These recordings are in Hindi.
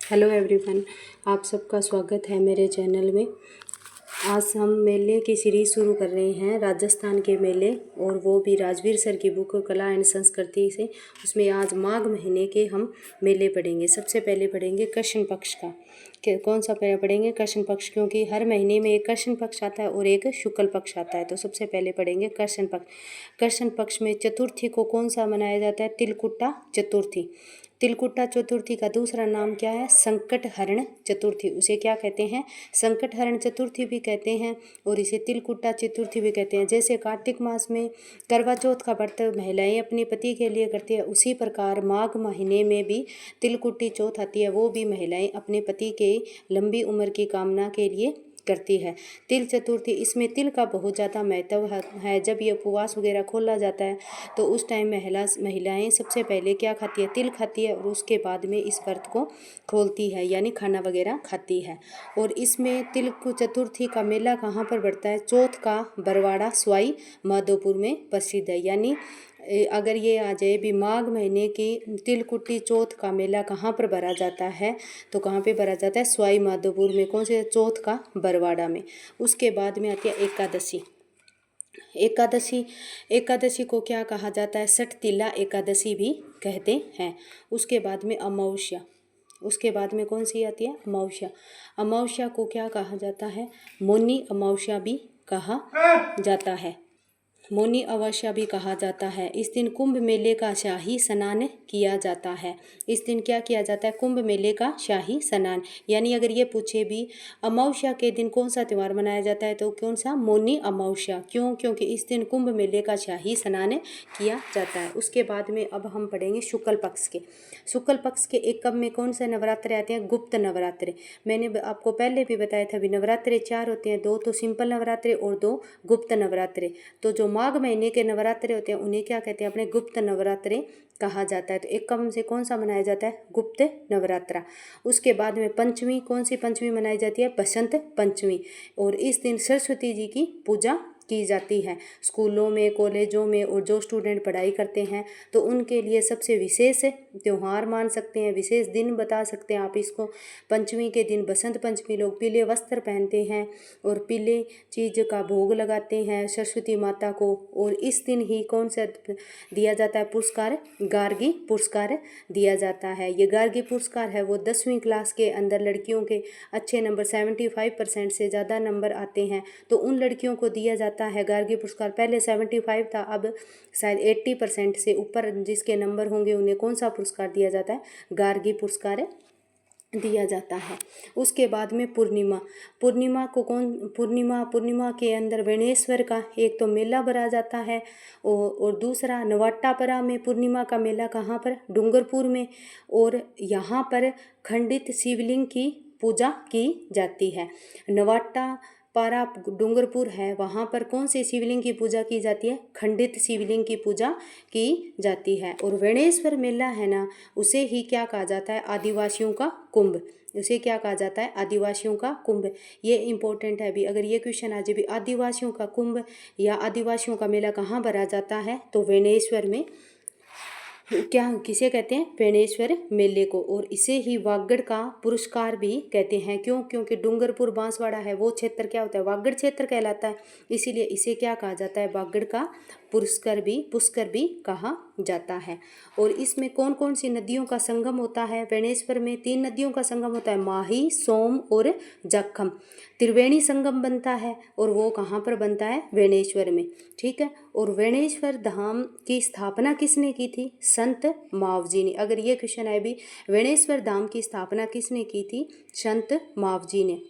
हेलो एवरीवन, आप सबका स्वागत है मेरे चैनल में। आज हम मेले की सीरीज़ शुरू कर रहे हैं, राजस्थान के मेले, और वो भी राजवीर सर की बुक कला एंड संस्कृति से। उसमें आज माघ महीने के हम मेले पढ़ेंगे। सबसे पहले पढ़ेंगे कृष्ण पक्ष का। कौन सा पढ़ेंगे? कृष्ण पक्ष, क्योंकि हर महीने में एक कृष्ण पक्ष आता है और एक शुक्ल पक्ष आता है। तो सबसे पहले पढ़ेंगे कृष्ण पक्ष। कृष्ण पक्ष में चतुर्थी को कौन सा मनाया जाता है? तिलकुट्टा चतुर्थी। तिलकुट्टा चतुर्थी का दूसरा नाम क्या है? संकट हरण चतुर्थी। उसे क्या कहते हैं? संकट हरण चतुर्थी भी कहते हैं और इसे तिलकुट्टा चतुर्थी भी कहते हैं। जैसे कार्तिक मास में करवा चौथ का व्रत महिलाएं अपने पति के लिए करती है, उसी प्रकार माघ महीने में भी तिलकुट्टी चौथ आती है, वो भी महिलाएं अपने पति के लंबी उम्र की कामना के लिए करती है। तिल चतुर्थी, इसमें तिल का बहुत ज़्यादा महत्व है। जब ये उपवास वगैरह खोला जाता है तो उस टाइम महिलाएं सबसे पहले क्या खाती है? तिल खाती है और उसके बाद में इस व्रत को खोलती है, यानी खाना वगैरह खाती है। और इसमें तिल चतुर्थी का मेला कहाँ पर बढ़ता है? चौथ का बरवाड़ा सवाई माधोपुर में प्रसिद्ध है। यानी अगर ये आ जाए भी माघ महीने की तिलकुट्टी चौथ का मेला कहाँ पर भरा जाता है, तो कहाँ पे भरा जाता है? सवाई माधोपुर में। कौन से? चौथ का बरवाड़ा में। उसके बाद में आती है एकादशी। एकादशी को क्या कहा जाता है? सठतिला एकादशी भी कहते हैं। उसके बाद में अमावस्या। उसके बाद में कौन सी आती है? अमावस्या। अमावस्या को क्या कहा जाता है? मौनी अमावस्या भी कहा जाता है। मौनी अमावस्या भी कहा जाता है। इस दिन कुंभ मेले का शाही स्नान किया जाता है। इस दिन क्या किया जाता है? कुंभ मेले का शाही स्नान। यानी अगर ये पूछे भी अमावस्या के दिन कौन सा त्यौहार मनाया जाता है, तो कौन सा? मौनी अमावस्या। क्यों? क्योंकि इस दिन कुंभ मेले का शाही स्नान किया जाता है। उसके बाद में अब हम पढ़ेंगे शुक्ल पक्ष के। शुक्ल पक्ष के एकम में कौन से नवरात्रे आते हैं? गुप्त नवरात्रे। मैंने आपको पहले भी बताया था भी नवरात्रे 4 होते हैं, 2 तो सिंपल नवरात्रे और 2 गुप्त नवरात्रे। तो जो माघ महीने के नवरात्रे होते हैं उन्हें क्या कहते हैं? अपने गुप्त नवरात्रे कहा जाता है। तो एकम से कौन सा मनाया जाता है? गुप्त नवरात्रा। उसके बाद में पंचमी, कौन सी पंचमी मनाई जाती है? बसंत पंचमी। और इस दिन सरस्वती जी की पूजा की जाती है। स्कूलों में, कॉलेजों में, और जो स्टूडेंट पढ़ाई करते हैं तो उनके लिए सबसे विशेष त्यौहार मान सकते हैं, विशेष दिन बता सकते हैं आप इसको। पंचमी के दिन, बसंत पंचमी, लोग पीले वस्त्र पहनते हैं और पीले चीज़ का भोग लगाते हैं सरस्वती माता को। और इस दिन ही कौन सा दिया जाता है पुरस्कार? गार्गी पुरस्कार दिया जाता है। ये गार्गी पुरस्कार है वो 10वीं क्लास के अंदर लड़कियों के अच्छे नंबर 75% से ज़्यादा नंबर आते हैं तो उन लड़कियों को दिया जाता है गार्गी पुरस्कार। पहले 75 था, अब शायद 80% से ऊपर जिसके नंबर होंगे उन्हें कौन सा पुरस्कार दिया जाता है? गार्गी पुरस्कार दिया जाता है। उसके बाद में पूर्णिमा। पूर्णिमा के अंदर वेणेश्वर का एक तो मेला भरा जाता है और दूसरा नवाट्टापरा में पूर्णिमा का मेला कहाँ पर? डूंगरपुर में। और यहाँ पर खंडित शिवलिंग की पूजा की जाती है। नवाट्टा पारा डूंगरपुर है, वहाँ पर कौन से शिवलिंग की पूजा की जाती है? खंडित शिवलिंग की पूजा की जाती है। और वेणेश्वर मेला है ना, उसे ही क्या कहा जाता है? आदिवासियों का कुंभ। उसे क्या कहा जाता है? आदिवासियों का कुंभ। ये इंपॉर्टेंट है भी, अगर ये क्वेश्चन आ जाए भी आदिवासियों का कुंभ या आदिवासियों का मेला कहाँ भरा जाता है, तो वेणेश्वर में। क्या किसे कहते हैं? वेणेश्वर मेले को। और इसे ही वागड़ का पुरस्कार भी कहते हैं। क्यों? क्योंकि डूंगरपुर बांसवाड़ा है वो क्षेत्र क्या होता है? वागड़ क्षेत्र कहलाता है, इसीलिए इसे क्या कहा जाता है? वागड़ का पुरस्कार भी कहा जाता है। और इसमें कौन कौन सी नदियों का संगम होता है? वेणेश्वर में 3 नदियों का संगम होता है, माही, सोम और जखम। त्रिवेणी संगम बनता है और वो कहाँ पर बनता है? वेणेश्वर में। ठीक है। और वेणेश्वर धाम की स्थापना किसने की थी? संत मावजी ने। अगर ये क्वेश्चन है भी, वेणेश्वर धाम की स्थापना किसने की थी? संत मावजी ने।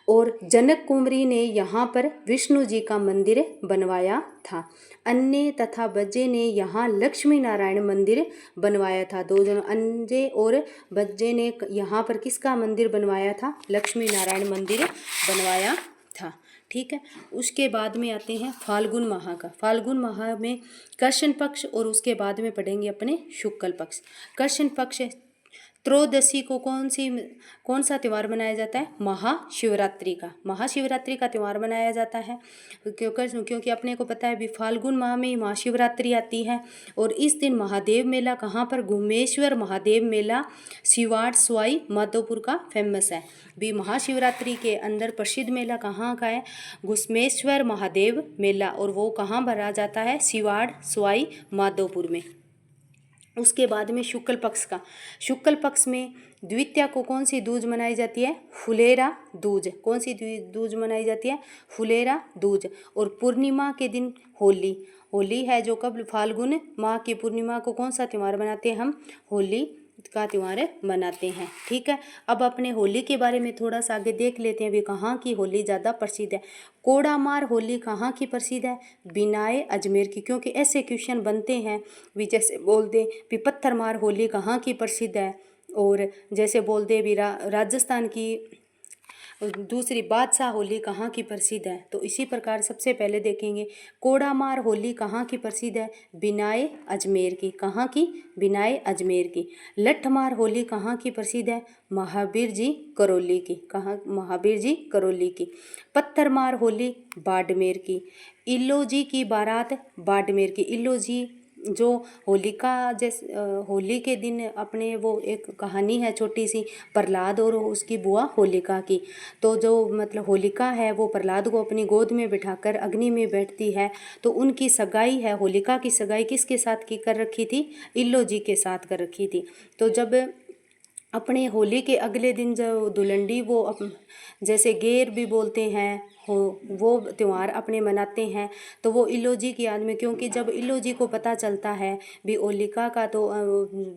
और जनक कुंवरी ने यहाँ पर विष्णु जी का मंदिर बनवाया था। अन्य तथा बज्जे ने यहाँ लक्ष्मी नारायण मंदिर बनवाया था। 2 जन अन्य और बज्जे ने यहाँ पर किसका मंदिर बनवाया था? लक्ष्मी नारायण मंदिर बनवाया था। ठीक है। उसके बाद में आते हैं फाल्गुन माह का। फाल्गुन माह में कृष्ण पक्ष और उसके बाद में पढ़ेंगे अपने शुक्ल पक्ष। कृष्ण पक्ष त्रयोदशी को कौन सा त्यौहार मनाया जाता है? महाशिवरात्रि का। महाशिवरात्रि का त्यौहार मनाया जाता है क्योंकि अपने को पता है भी फाल्गुन माह में ही महाशिवरात्रि आती है। और इस दिन महादेव मेला कहाँ पर? घुमेश्वर महादेव मेला सिवाड़ सवाई माधोपुर का फेमस है। भी महाशिवरात्रि के अंदर प्रसिद्ध मेला कहाँ का है? घुमेश्वर महादेव मेला, और वो कहाँ भरा जाता है? सिवाड़ सवाई माधोपुर में। उसके बाद में शुक्ल पक्ष का। शुक्ल पक्ष में द्वितीया को कौन सी दूज मनाई जाती है? फुलेरा दूज। कौन सी दूज मनाई जाती है? फुलेरा दूज। और पूर्णिमा के दिन होली। होली है जो कब? फाल्गुन माह की पूर्णिमा को कौन सा त्यौहार मनाते हैं हम? होली का त्यौहार मनाते हैं। ठीक है, अब अपने होली के बारे में थोड़ा सा आगे देख लेते हैं भी कहाँ की होली ज़्यादा प्रसिद्ध है। कोड़ामार होली कहाँ की प्रसिद्ध है? बिनाए अजमेर की। क्योंकि ऐसे क्वेश्चन बनते हैं भी, जैसे बोल दे भी पत्थर मार होली कहाँ की प्रसिद्ध है, और जैसे बोल दे भी राजस्थान की दूसरी बादशाह होली कहाँ की प्रसिद्ध है। तो इसी प्रकार सबसे पहले देखेंगे कोड़ामार होली कहाँ की प्रसिद्ध है? बिनाए अजमेर की। कहाँ की? बिनाए अजमेर की। लठमार होली कहाँ की प्रसिद्ध है? महावीर जी करौली की। कहाँ? महावीर जी करौली की। पत्थरमार होली बाड़मेर की। इल्लोजी की बारात बाड़मेर की। इल्लोजी जो होलिका जैसे होली के दिन अपने वो एक कहानी है छोटी सी, प्रहलाद और उसकी बुआ होलिका की। तो जो मतलब होलिका है वो प्रहलाद को अपनी गोद में बिठाकर अग्नि में बैठती है। तो उनकी सगाई है, होलिका की सगाई किसके साथ की कर रखी थी? इल्लो जी के साथ कर रखी थी। तो जब अपने होली के अगले दिन जो धुलंडी वो जैसे गेर भी बोलते हैं वो त्यौहार अपने मनाते हैं। तो वो इल्लोजी की याद में, क्योंकि जब इल्लोजी को पता चलता है भी होलिका का तो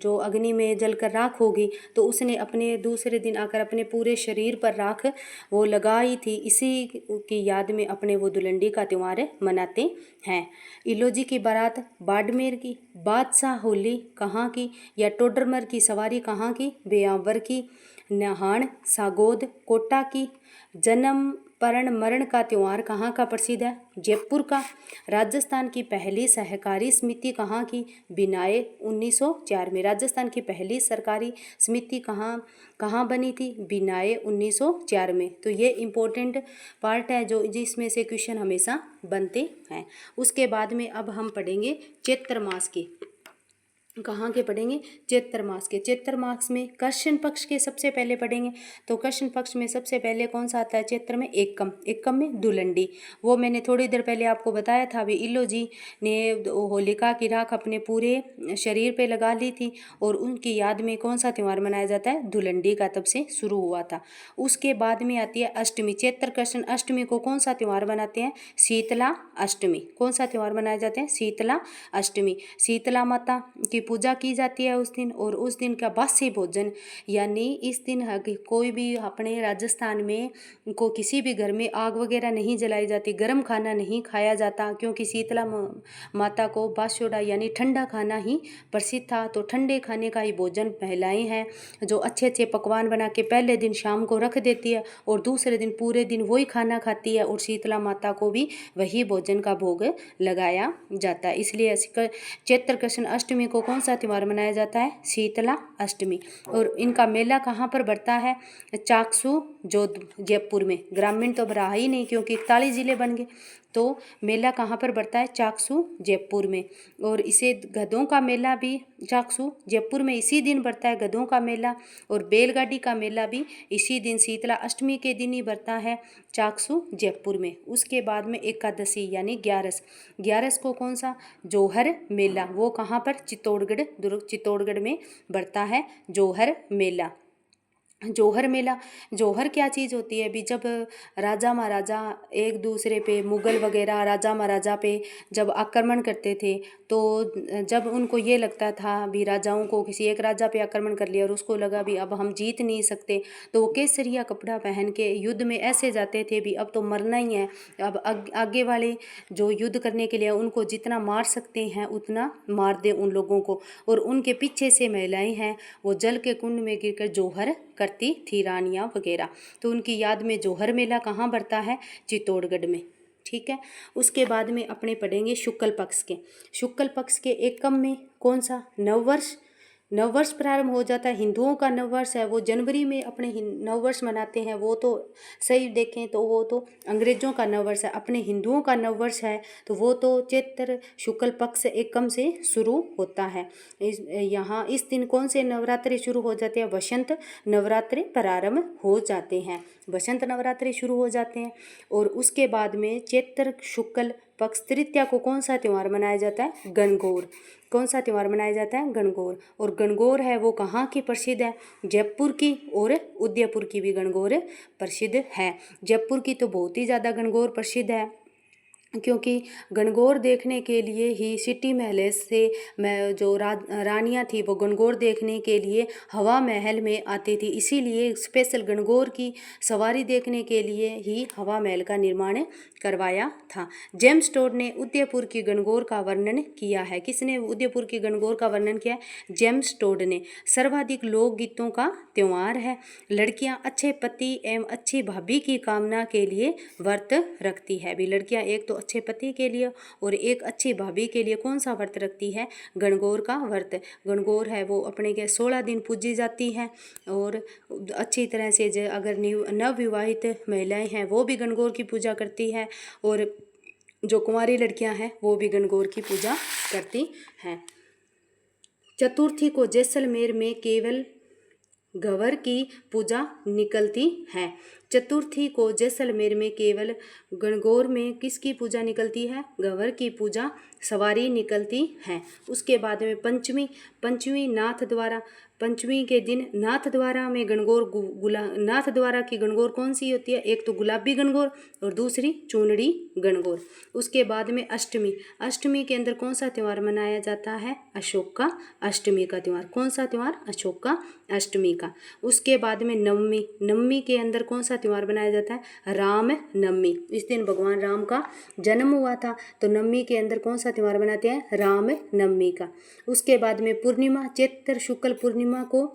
जो अग्नि में जलकर राख होगी, तो उसने अपने दूसरे दिन आकर अपने पूरे शरीर पर राख वो लगाई थी। इसी की याद में अपने वो धुलंडी का त्यौहार मनाते हैं। इल्लोजी की बारात बाड़मेर की। बादशाह होली कहाँ की? या टोडरमल की सवारी कहाँ की? ब्यावर की। नहान सागोद कोटा की। जन्म परण मरण का त्यौहार कहाँ का प्रसिद्ध है? जयपुर का। राजस्थान की पहली सहकारी समिति कहाँ की? बिनाए 1904 में। राजस्थान की पहली सरकारी समिति कहाँ बनी थी? बिनाए 1904 में। तो ये इम्पोर्टेंट पार्ट है जो जिसमें से क्वेश्चन हमेशा बनते हैं। उसके बाद में अब हम पढ़ेंगे चैत्र मास की। कहाँ के पढ़ेंगे? चैत्र मास के। चैत्र मास में कृष्ण पक्ष के सबसे पहले पढ़ेंगे। तो कृष्ण पक्ष में सबसे पहले कौन सा आता है चैत्र में? एकम। एकम में धुलंडी। वो मैंने थोड़ी देर पहले आपको बताया था भी, इल्लो जी ने होलिका की राख अपने पूरे शरीर पे लगा ली थी, और उनकी याद में कौन सा त्यौहार मनाया जाता है? धुलंडी का तब से शुरू हुआ था। उसके बाद में आती है अष्टमी। चैत्र कृष्ण अष्टमी को कौन सा त्यौहार मनाते हैं? शीतला अष्टमी। कौन सा त्यौहार मनाए जाते हैं? शीतला अष्टमी। शीतला माता की पूजा की जाती है उस दिन। और उस दिन का बासी भोजन, यानी इस दिन कोई भी अपने राजस्थान में को किसी भी घर में आग वगैरह नहीं जलाई जाती, गर्म खाना नहीं खाया जाता, क्योंकि शीतला माता को बासोड़ा यानी ठंडा खाना ही प्रसिद्ध था। तो ठंडे खाने का ही भोजन महिलाएं हैं जो अच्छे अच्छे पकवान बना के पहले दिन शाम को रख देती है, और दूसरे दिन पूरे दिन वही खाना खाती है, और शीतला माता को भी वही भोजन का भोग लगाया जाता है। इसलिए चैत्र कृष्ण अष्टमी को कौन सा त्यौहार मनाया जाता है? शीतला अष्टमी। और इनका मेला कहाँ पर बढ़ता है? चाकसू जयपुर में। ग्रामीण तो रहा ही नहीं क्योंकि 41 जिले बन गए। तो मेला कहाँ पर बढ़ता है? चाकसू जयपुर में। और इसे गधों का मेला भी चाकसू जयपुर में इसी दिन बढ़ता है, गधों का मेला। और बैलगाड़ी का मेला भी इसी दिन शीतला अष्टमी के दिन ही बढ़ता है चाकसू जयपुर में। उसके बाद में एकादशी यानी 11 को कौन सा? जौहर मेला। वो कहाँ पर? चित्तौड़गढ़ में बढ़ता है जौहर मेला। जौहर मेला, जौहर क्या चीज़ होती है भी, जब राजा महाराजा एक दूसरे पे, मुगल वगैरह राजा महाराजा पे जब आक्रमण करते थे, तो जब उनको ये लगता था भी राजाओं को किसी एक राजा पे आक्रमण कर लिया और उसको लगा भी अब हम जीत नहीं सकते, तो वो केसरिया कपड़ा पहन के युद्ध में ऐसे जाते थे भी अब तो मरना ही है, अब आगे वाले जो युद्ध करने के लिए उनको जितना मार सकते हैं उतना मार दे उन लोगों को। और उनके पीछे से महिलाएं हैं वो जल के कुंड में गिरकर जौहर करती थी, रानियाँ वगैरह। तो उनकी याद में जौहर मेला कहाँ बढ़ता है? चित्तौड़गढ़ में। ठीक है, उसके बाद में अपने पढ़ेंगे शुक्ल पक्ष के। शुक्ल पक्ष के एकम में कौन सा? नववर्ष। नववर्ष प्रारंभ हो जाता है। हिंदुओं का नववर्ष है वो जनवरी में अपने नववर्ष मनाते हैं, वो तो सही देखें तो वो तो अंग्रेजों का नववर्ष है। अपने हिंदुओं का नववर्ष है तो वो तो चैत्र शुक्ल पक्ष एकम से शुरू होता है। यहाँ इस दिन कौन से नवरात्रि शुरू हो जाते हैं? वसंत नवरात्रि प्रारंभ हो जाते हैं, वसंत नवरात्रि शुरू हो जाते हैं। और उसके बाद में चैत्र शुक्ल पक्ष तृतीया को कौन सा त्यौहार मनाया जाता है? गणगौर। कौन सा त्यौहार मनाया जाता है? गणगौर। और गणगौर है वो कहाँ की प्रसिद्ध है? जयपुर की और उदयपुर की भी गणगौर प्रसिद्ध है। जयपुर की तो बहुत ही ज़्यादा गणगौर प्रसिद्ध है, क्योंकि गणगौर देखने के लिए ही सिटी महल से मैं जो रानियाँ थी वो गणगौर देखने के लिए हवा महल में आती थी, इसीलिए स्पेशल गणगौर की सवारी देखने के लिए ही हवा महल का निर्माण करवाया था। जेम्स टोड ने उदयपुर की गणगौर का वर्णन किया है। किसने उदयपुर की गणगौर का वर्णन किया है? जेम्स टोड ने। सर्वाधिक लोकगीतों का त्यौहार है। लड़कियां अच्छे पति एवं अच्छी भाभी की कामना के लिए व्रत रखती है। भी लड़कियां एक तो अच्छे पति के लिए और एक अच्छी भाभी के लिए कौन सा व्रत रखती है? गणगौर का व्रत। गणगौर है वो अपने के 16 दिन पूजी जाती है और अच्छी तरह से अगर नवविवाहित महिलाएं हैं वो भी गणगौर की पूजा करती है, और जो कुंवारी लड़कियां हैं वो भी गणगौर की पूजा करती हैं। चतुर्थी को जैसलमेर में केवल गवर की पूजा निकलती है। चतुर्थी को जैसलमेर में केवल गणगौर में किसकी पूजा निकलती है? गवर की पूजा सवारी निकलती है। उसके बाद में पंचमी नाथ द्वारा। पंचमी के दिन नाथ द्वारा में गणगौर नाथ द्वारा की गणगौर कौन सी होती है? एक तो गुलाबी गणगौर और दूसरी चूनड़ी गणगौर। उसके बाद में अष्टमी। अष्टमी के अंदर कौन सा त्यौहार मनाया जाता है? अशोक का अष्टमी का त्यौहार। कौन सा त्यौहार? अशोक का अष्टमी का। उसके बाद में नवमी। नवमी के अंदर कौन सा त्यौहार मनाया जाता है? राम नवमी। इस दिन भगवान राम का जन्म हुआ था, तो नवमी के अंदर कौन सा त्यौहार मनाते हैं? राम नवमी का। उसके बाद में पूर्णिमा। चैत्र शुक्ल पूर्णिमा को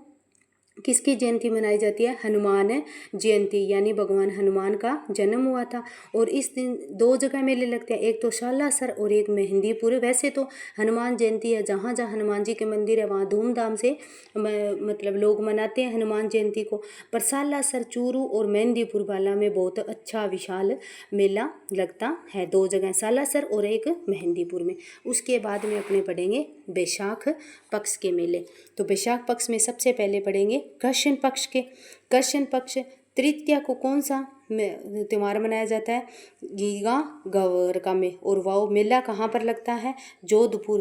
किसकी जयंती मनाई जाती है? हनुमान जयंती, यानी भगवान हनुमान का जन्म हुआ था। और इस दिन 2 जगह मेले लगते हैं, एक तो सालासर और एक मेहंदीपुर। वैसे तो हनुमान जयंती है, जहाँ जहाँ हनुमान जी के मंदिर है वहाँ धूमधाम से मतलब लोग मनाते हैं हनुमान जयंती को। पर सालासर, चूरू और मेहंदीपुर वाला में बहुत अच्छा विशाल मेला लगता है। 2 जगह, सालासर और एक मेहंदीपुर में। उसके बाद में अपने पढ़ेंगे बैशाख पक्ष के मेले। तो बैशाख पक्ष में सबसे पहले पढ़ेंगे कृष्ण पक्ष के। कृष्ण पक्ष तृतीया को कौन सा त्यौहार मनाया जाता है? गीगा गौर का में। और वह मेला कहाँ पर लगता है? जोधपुर।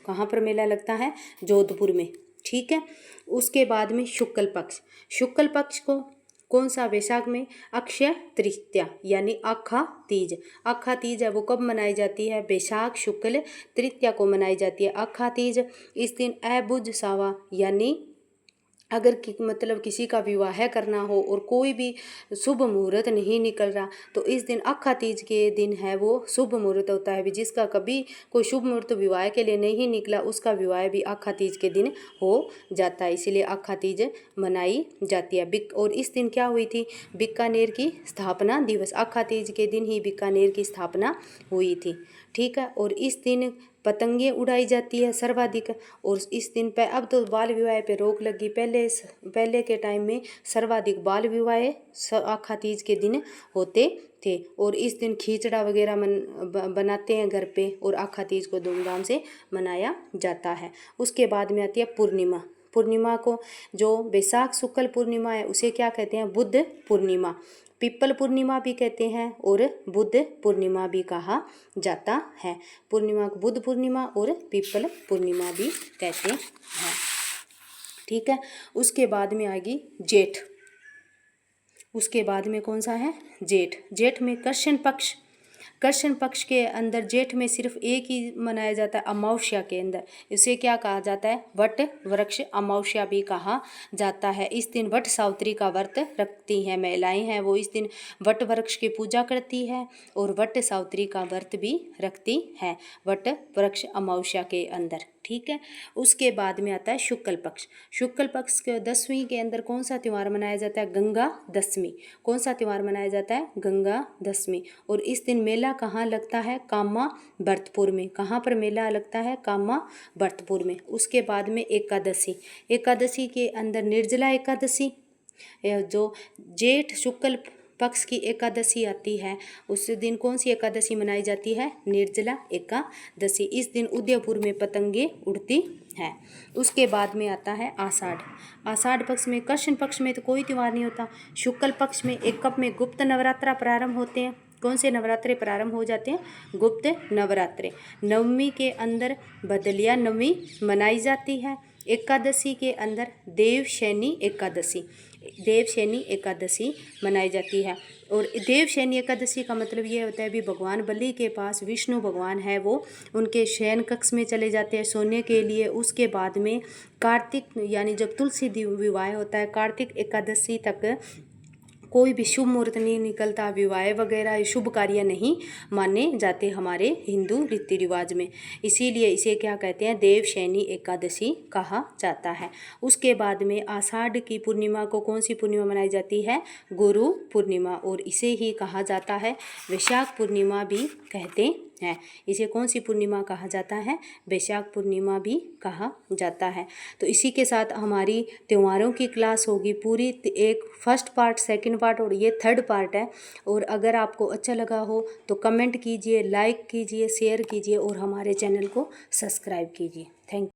कहाँ पर मेला लगता है? जोधपुर में। ठीक है। उसके बाद में शुक्ल पक्ष। शुक्ल पक्ष को कौन सा? वैशाख में अक्षय तृतीया यानी आखा तीज। आखा तीज है वो कब मनाई जाती है? वैशाख शुक्ल तृतीया को मनाई जाती है आखा तीज। इस दिन अबुझ सावा यानी अगर मतलब किसी का विवाह करना हो और कोई भी शुभ मुहूर्त नहीं निकल रहा, तो इस दिन आखा तीज के दिन है वो शुभ मुहूर्त होता है। भी जिसका कभी कोई शुभ मुहूर्त विवाह के लिए नहीं निकला, उसका विवाह भी आखा तीज के दिन हो जाता है, इसीलिए आखा तीज मनाई जाती है। और इस दिन क्या हुई थी? बीकानेर की स्थापना दिवस। आखा तीज के दिन ही बीकानेर की स्थापना हुई थी। ठीक है। और इस दिन पतंगे उड़ाई जाती है सर्वाधिक। और इस दिन पे अब तो बाल विवाह पे रोक लगी, पहले के टाइम में सर्वाधिक बाल विवाह आखा तीज के दिन होते थे। और इस दिन खिचड़ा वगैरह बनाते हैं घर पे, और आखा तीज को धूमधाम से मनाया जाता है। उसके बाद में आती है पूर्णिमा। पूर्णिमा को जो वैशाख शुक्ल पूर्णिमा है उसे क्या कहते हैं? बुद्ध पूर्णिमा। पीपल पूर्णिमा भी कहते हैं और बुद्ध पूर्णिमा भी कहा जाता है। पूर्णिमा को बुद्ध पूर्णिमा और पीपल पूर्णिमा भी कहते हैं। ठीक है। उसके बाद में आएगी जेठ। उसके बाद में कौन सा है? जेठ। जेठ में कृष्ण पक्ष। कृष्ण पक्ष के अंदर जेठ में सिर्फ एक ही मनाया जाता है, अमावस्या के अंदर। इसे क्या कहा जाता है? वट वृक्ष अमावस्या भी कहा जाता है। इस दिन वट सावित्री का व्रत रखती हैं महिलाएं हैं वो, इस दिन वट वृक्ष की पूजा करती है और वट सावित्री का व्रत भी रखती है वट वृक्ष अमावस्या के अंदर। ठीक है। उसके बाद में आता है शुक्ल पक्ष। शुक्ल पक्ष के 10वीं के अंदर कौन सा त्यौहार मनाया जाता है? गंगा दशमी। कौन सा त्यौहार मनाया जाता है? गंगा दशमी। और इस दिन मेला कहाँ लगता है? कामा भरतपुर में। कहाँ पर मेला लगता है? कामा भरतपुर में। उसके बाद में एकादशी। एकादशी के अंदर निर्जला एकादशी, जो जेठ शुक्ल पक्ष की एकादशी आती है, उस दिन कौन सी एकादशी मनाई जाती है? निर्जला एकादशी। इस दिन उदयपुर में पतंगे उड़ती हैं। उसके बाद में आता है आषाढ़। आषाढ़ पक्ष में, कृष्ण पक्ष में तो कोई त्यौहार नहीं होता। शुक्ल पक्ष में एक कप में गुप्त नवरात्रा प्रारंभ होते हैं। कौन से नवरात्रे प्रारंभ हो जाते हैं? गुप्त नवरात्रे। नवमी के अंदर बदलिया नवमी मनाई जाती है। एकादशी के अंदर देवशैनी एकादशी, देवशैनी एकादशी मनाई जाती है। और देवशैनी एकादशी का मतलब ये होता है भी भगवान बलि के पास विष्णु भगवान है, वो उनके शयन कक्ष में चले जाते हैं सोने के लिए। उसके बाद में कार्तिक यानी जब तुलसी विवाह होता है, कार्तिक एकादशी तक कोई भी शुभ मुहूर्त नहीं निकलता, विवाह वगैरह शुभ कार्य नहीं माने जाते हमारे हिंदू रीति रिवाज में। इसीलिए इसे क्या कहते हैं? देवशैनी एकादशी कहा जाता है। उसके बाद में आषाढ़ की पूर्णिमा को कौन सी पूर्णिमा मनाई जाती है? गुरु पूर्णिमा। और इसे ही कहा जाता है वैशाख पूर्णिमा भी कहते हैं। इसे कौन सी पूर्णिमा कहा जाता है? वैशाख पूर्णिमा भी कहा जाता है। तो इसी के साथ हमारी त्योहारों की क्लास होगी पूरी। एक फर्स्ट पार्ट, सेकंड पार्ट और ये थर्ड पार्ट है। और अगर आपको अच्छा लगा हो तो कमेंट कीजिए, लाइक कीजिए, शेयर कीजिए और हमारे चैनल को सब्सक्राइब कीजिए। Thank you.